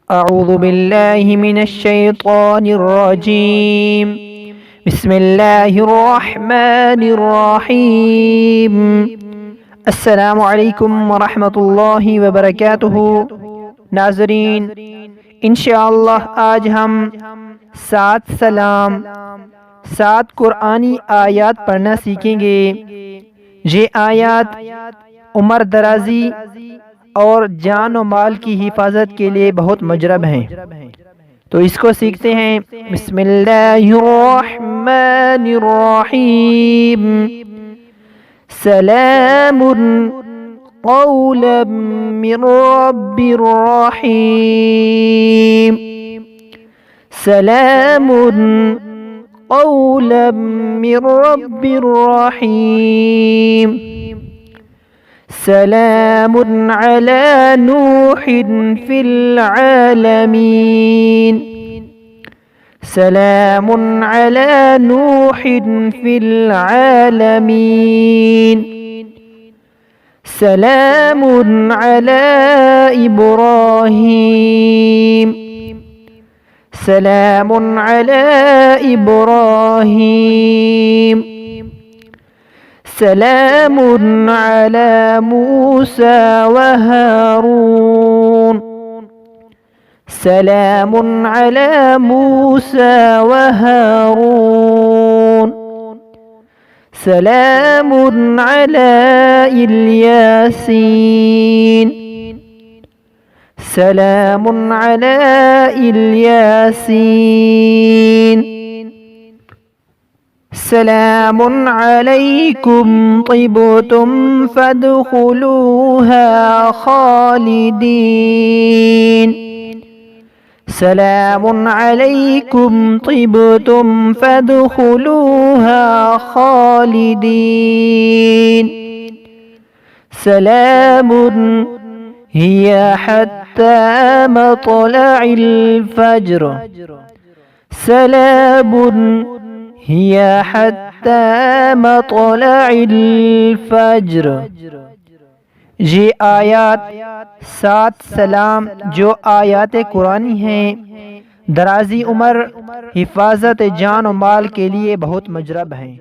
अऊज़ु बिल्लाहि मिनश्शैतानिर्रजीम। बिस्मिल्लाहिर्रहमानिर्रहीम। अस्सलामु अलैकुम वरहमतुल्लाहि वबरकातुहू। नाज़रीन, इंशाअल्लाह आज हम 7 सलाम 7 कुरानी आयात पढ़ना सीखेंगे। ये आयात उम्र दराजी और जान और माल की हिफाजत के लिए बहुत मुजरब हैं। तो इसको सीखते हैं। बिस्मिल्लाहिर्रहमानिर्रहीम। सलामुन क़ौलन मिर रब्बिर रहीम। सलामुन क़ौलन मिर रब्बिर रहीम। सलामुन अला नूहिन फिल आलमीन। सलामुन अला नूहिन फिल आलमीन। सलामुन अला इब्राहीम। सलामुन अला इब्राहीम। सलामुन अला मूसा व हारून। सलामुन अला मूसा व हारून। सलामुन अला इल्यासीन। सलामुन अला इल्यासीन। सलामुन अलैकुम तिबतुम फदखुलूहा खालिदीन। सलामुन अलैकुम तिबतुम फदखुलूहा खालिदीन। सलामुन हिया हत्ता मत्लइल फज्र। सलामुन हिया हत्ता मत्लइल फज्र। ये आयात 7 सलाम जो आयात कुरानी हैं, दराजी उम्र, हिफाजत जान और माल के लिए बहुत मुजरब हैं।